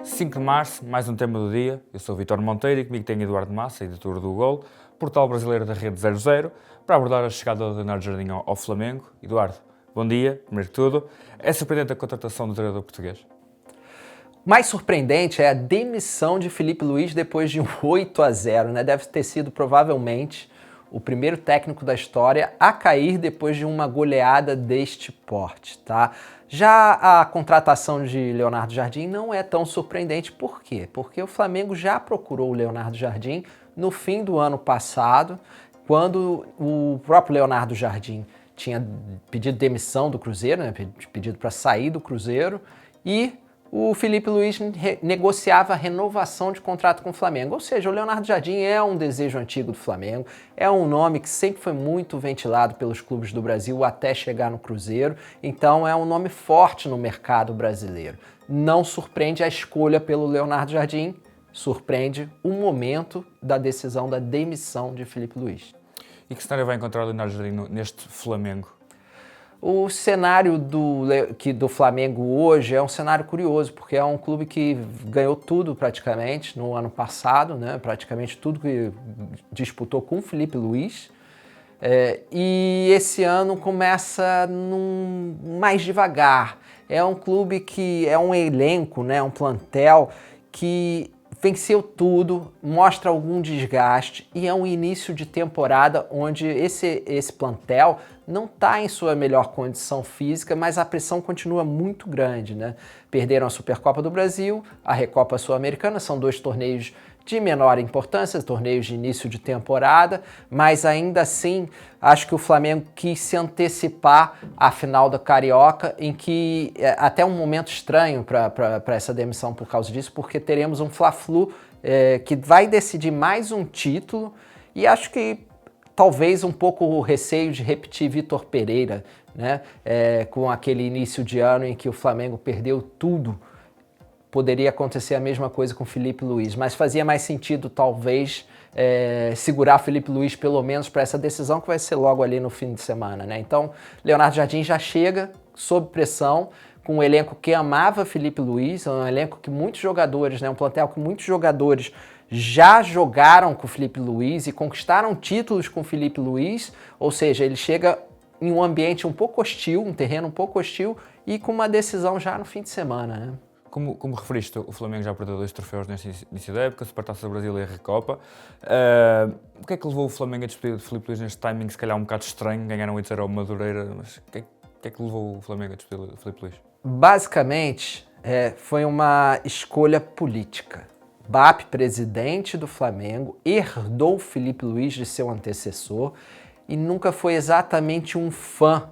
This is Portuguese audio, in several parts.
5 de março, mais um tema do dia. Eu sou o Vítor Monteiro e comigo tem Eduardo Massa, editor do Gol, portal brasileiro da Rede 00, para abordar a chegada do Leonardo Jardim ao Flamengo. Eduardo, bom dia, primeiro que tudo. É surpreendente a contratação do treinador português? Mais surpreendente é a demissão de Filipe Luís depois de um 8-0, né? Deve ter sido provavelmente o primeiro técnico da história a cair depois de uma goleada deste porte, tá? Já a contratação de Leonardo Jardim não é tão surpreendente. Por quê? Porque o Flamengo já procurou o Leonardo Jardim no fim do ano passado, quando o próprio Leonardo Jardim tinha pedido demissão do Cruzeiro, né? Pedido para sair do Cruzeiro, e o Filipe Luís negociava a renovação de contrato com o Flamengo. Ou seja, o Leonardo Jardim é um desejo antigo do Flamengo, é um nome que sempre foi muito ventilado pelos clubes do Brasil até chegar no Cruzeiro, então é um nome forte no mercado brasileiro. Não surpreende a escolha pelo Leonardo Jardim, surpreende o momento da decisão da demissão de Filipe Luís. E que cenário vai encontrar o Leonardo Jardim neste Flamengo? O cenário do Flamengo hoje é um cenário curioso, porque é um clube que ganhou tudo praticamente no ano passado, né? Praticamente tudo que disputou com o Filipe Luís. E esse ano começa mais devagar. É um clube que é um elenco, né? Um plantel que venceu tudo, mostra algum desgaste e é um início de temporada onde esse plantel não está em sua melhor condição física, mas a pressão continua muito grande, né? Perderam a Supercopa do Brasil, a Recopa Sul-Americana, são dois torneios de menor importância, torneios de início de temporada, mas ainda assim acho que o Flamengo quis se antecipar à final da Carioca, em que é até um momento estranho para essa demissão por causa disso, porque teremos um Fla-Flu que vai decidir mais um título, e acho que talvez um pouco o receio de repetir Vitor Pereira, né? Com aquele início de ano em que o Flamengo perdeu tudo. Poderia acontecer a mesma coisa com o Filipe Luís, mas fazia mais sentido talvez segurar o Filipe Luís pelo menos para essa decisão que vai ser logo ali no fim de semana, né? Então, Leonardo Jardim já chega sob pressão, com um elenco que amava Filipe Luís, um elenco que muitos jogadores, né, um plantel que muitos jogadores já jogaram com o Filipe Luís e conquistaram títulos com o Filipe Luís, ou seja, ele chega em um ambiente um pouco hostil, um terreno um pouco hostil e com uma decisão já no fim de semana, né? Como referiste, o Flamengo já perdeu 2 troféus neste início da época, a Supertaça do Brasil e a Recopa. O que é que levou o Flamengo a despedir de Filipe Luís neste timing, se calhar um bocado estranho? Ganharam 8-0 ao Madureira, mas o que é que levou o Flamengo a despedir de Filipe Luís? Basicamente, foi uma escolha política. BAP, presidente do Flamengo, herdou Filipe Luís de seu antecessor e nunca foi exatamente um fã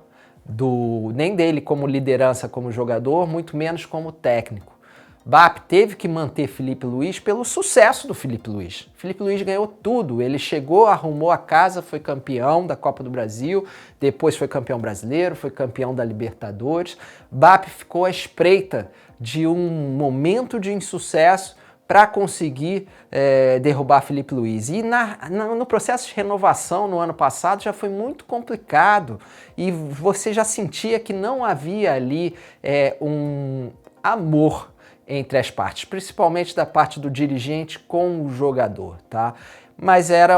nem dele como liderança, como jogador, muito menos como técnico. BAP teve que manter Filipe Luís pelo sucesso do Filipe Luís. Filipe Luís ganhou tudo, ele chegou, arrumou a casa, foi campeão da Copa do Brasil, depois foi campeão brasileiro, foi campeão da Libertadores. BAP ficou à espreita de um momento de insucesso para conseguir derrubar Filipe Luís. E no processo de renovação no ano passado já foi muito complicado e você já sentia que não havia ali um amor entre as partes, principalmente da parte do dirigente com o jogador, tá? Mas era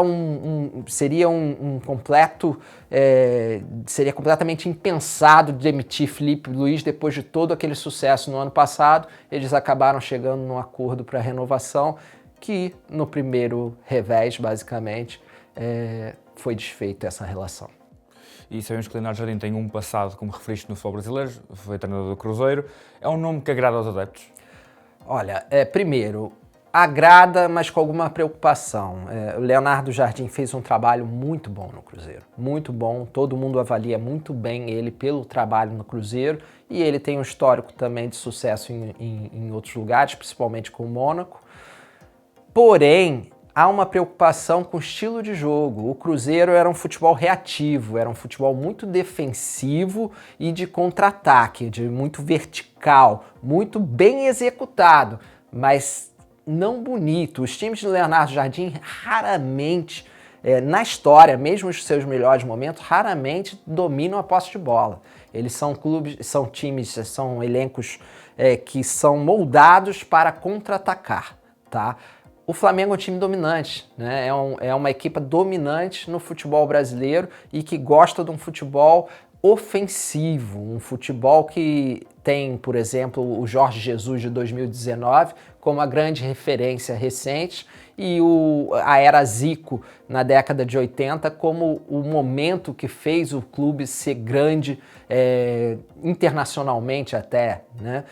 seria completamente impensado demitir Filipe Luís depois de todo aquele sucesso no ano passado. Eles acabaram chegando num acordo para renovação que no primeiro revés, basicamente, foi desfeita essa relação. E sabemos que o Leonardo Jardim tem um passado, como referiste, no futebol brasileiro, foi treinador do Cruzeiro. É um nome que agrada aos adeptos? Olha, primeiro, agrada, mas com alguma preocupação. O Leonardo Jardim fez um trabalho muito bom no Cruzeiro, muito bom, todo mundo avalia muito bem ele pelo trabalho no Cruzeiro e ele tem um histórico também de sucesso em outros lugares, principalmente com o Mônaco. Porém, há uma preocupação com o estilo de jogo. O Cruzeiro era um futebol reativo, era um futebol muito defensivo e de contra-ataque, muito vertical, muito bem executado, mas não bonito. Os times de Leonardo Jardim raramente, na história, mesmo os seus melhores momentos, raramente dominam a posse de bola. Eles são clubes, são times, são elencos que são moldados para contra-atacar, tá? O Flamengo é um time dominante, né? É uma equipe dominante no futebol brasileiro e que gosta de um futebol ofensivo, um futebol que tem, por exemplo, o Jorge Jesus de 2019 como a grande referência recente e a era Zico na década de 80 como o momento que fez o clube ser grande internacionalmente até, né?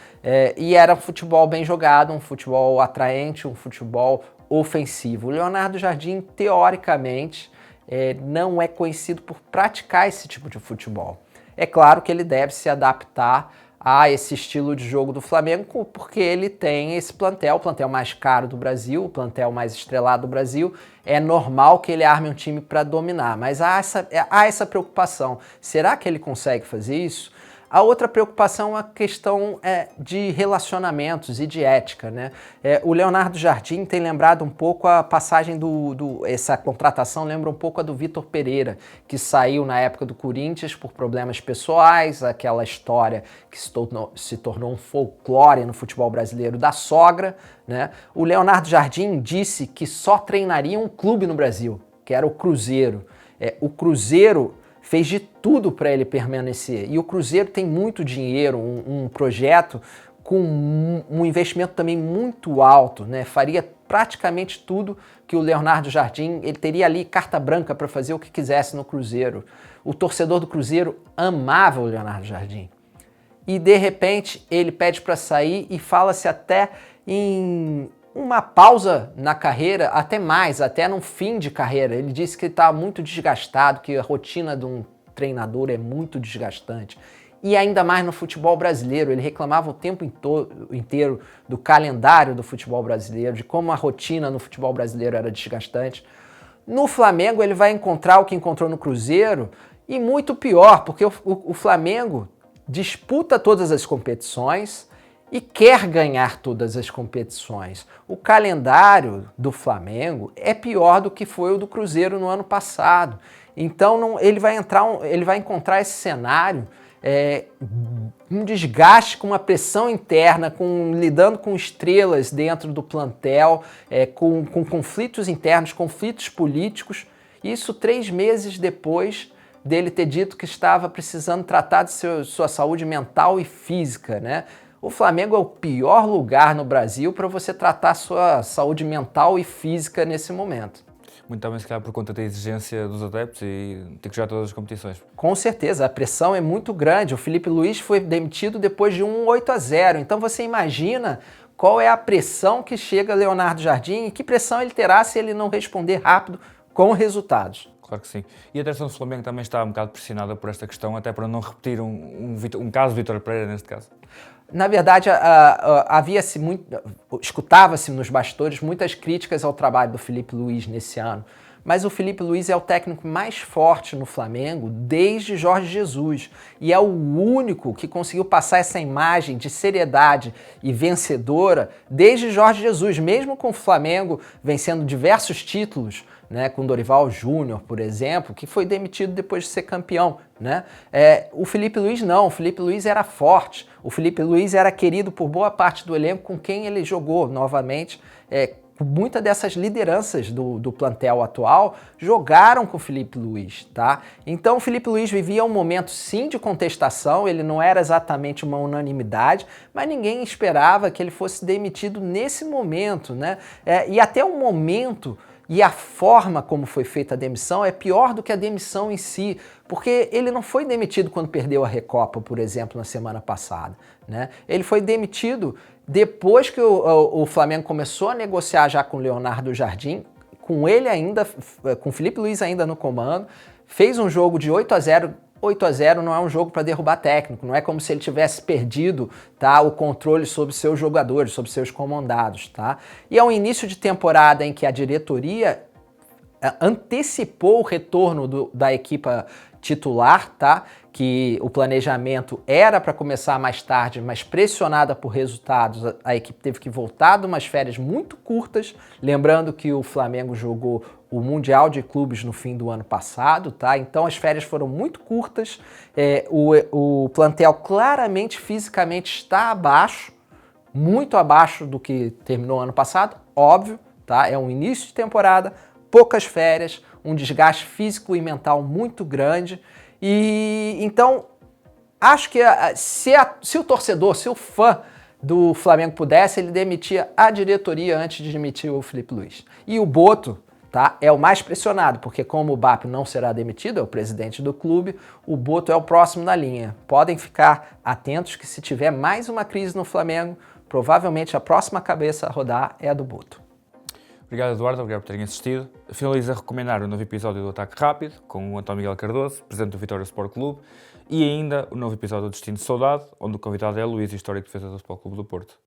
E era um futebol bem jogado, um futebol atraente, um futebol ofensivo. O Leonardo Jardim, teoricamente, não é conhecido por praticar esse tipo de futebol. É claro que ele deve se adaptar a esse estilo de jogo do Flamengo, porque ele tem esse plantel, o plantel mais caro do Brasil, o plantel mais estrelado do Brasil. É normal que ele arme um time para dominar, mas há essa preocupação. Será que ele consegue fazer isso? A outra preocupação é a questão de relacionamentos e de ética, né? O Leonardo Jardim tem lembrado um pouco a passagem essa contratação lembra um pouco a do Vitor Pereira, que saiu na época do Corinthians por problemas pessoais, aquela história que se tornou um folclore no futebol brasileiro da sogra, né? O Leonardo Jardim disse que só treinaria um clube no Brasil, que era o Cruzeiro. O Cruzeiro fez de tudo para ele permanecer. E o Cruzeiro tem muito dinheiro, um projeto com um investimento também muito alto, né? Faria praticamente tudo que o Leonardo Jardim, ele teria ali carta branca para fazer o que quisesse no Cruzeiro. O torcedor do Cruzeiro amava o Leonardo Jardim. E de repente ele pede para sair e fala-se até em uma pausa na carreira, até mais, até no fim de carreira. Ele disse que está muito desgastado, que a rotina de um treinador é muito desgastante. E ainda mais no futebol brasileiro. Ele reclamava o tempo inteiro do calendário do futebol brasileiro, de como a rotina no futebol brasileiro era desgastante. No Flamengo ele vai encontrar o que encontrou no Cruzeiro e muito pior, porque o Flamengo disputa todas as competições e quer ganhar todas as competições. O calendário do Flamengo é pior do que foi o do Cruzeiro no ano passado. Então ele vai encontrar esse cenário, um desgaste, com uma pressão interna, lidando com estrelas dentro do plantel, com conflitos internos, conflitos políticos. Isso 3 meses depois dele ter dito que estava precisando tratar de sua saúde mental e física, né? O Flamengo é o pior lugar no Brasil para você tratar sua saúde mental e física nesse momento. Muito também, se calhar, por conta da exigência dos adeptos e ter que jogar todas as competições. Com certeza, a pressão é muito grande. O Felipe Luiz foi demitido depois de um 8-0. Então você imagina qual é a pressão que chega a Leonardo Jardim e que pressão ele terá se ele não responder rápido com resultados. Claro que sim. E a direção do Flamengo também está um bocado pressionada por esta questão, até para não repetir um caso de Vítor Pereira, neste caso. Na verdade, escutava-se nos bastidores muitas críticas ao trabalho do Felipe Luiz nesse ano, mas o Felipe Luiz é o técnico mais forte no Flamengo desde Jorge Jesus e é o único que conseguiu passar essa imagem de seriedade e vencedora desde Jorge Jesus, mesmo com o Flamengo vencendo diversos títulos, né, com Dorival Júnior, por exemplo, que foi demitido depois de ser campeão, né? O Felipe Luiz não, o Felipe Luiz era forte, o Felipe Luiz era querido por boa parte do elenco com quem ele jogou novamente. Muitas dessas lideranças do plantel atual jogaram com o Felipe Luiz, tá? Então o Felipe Luiz vivia um momento sim de contestação, ele não era exatamente uma unanimidade, mas ninguém esperava que ele fosse demitido nesse momento, né? E até o momento e a forma como foi feita a demissão é pior do que a demissão em si, porque ele não foi demitido quando perdeu a Recopa, por exemplo, na semana passada, né? Ele foi demitido depois que o Flamengo começou a negociar já com o Leonardo Jardim, com ele ainda, com o Felipe Luiz ainda no comando, fez um jogo de 8-0. 8-0 não é um jogo para derrubar técnico, não é como se ele tivesse perdido, tá, o controle sobre seus jogadores, sobre seus comandados, tá? E é um início de temporada em que a diretoria antecipou o retorno da equipa titular, tá? que o planejamento era para começar mais tarde, mas pressionada por resultados, a equipe teve que voltar de umas férias muito curtas, lembrando que o Flamengo jogou o Mundial de Clubes no fim do ano passado, tá? Então as férias foram muito curtas, o plantel claramente, fisicamente está abaixo, muito abaixo do que terminou ano passado, óbvio, tá? É um início de temporada, poucas férias, um desgaste físico e mental muito grande. E então, acho que se o torcedor, se o fã do Flamengo pudesse, ele demitia a diretoria antes de demitir o Felipe Luiz. E o Boto, tá, é o mais pressionado, porque como o BAP não será demitido, é o presidente do clube, o Boto é o próximo na linha. Podem ficar atentos que se tiver mais uma crise no Flamengo, provavelmente a próxima cabeça a rodar é a do Boto. Obrigado, Eduardo, obrigado por terem assistido. Finalizo a recomendar o novo episódio do Ataque Rápido, com o António Miguel Cardoso, presidente do Vitória Sport Clube, e ainda o novo episódio do Destino de Saudade, onde o convidado é Luís, histórico defesa do Futebol Clube do Porto.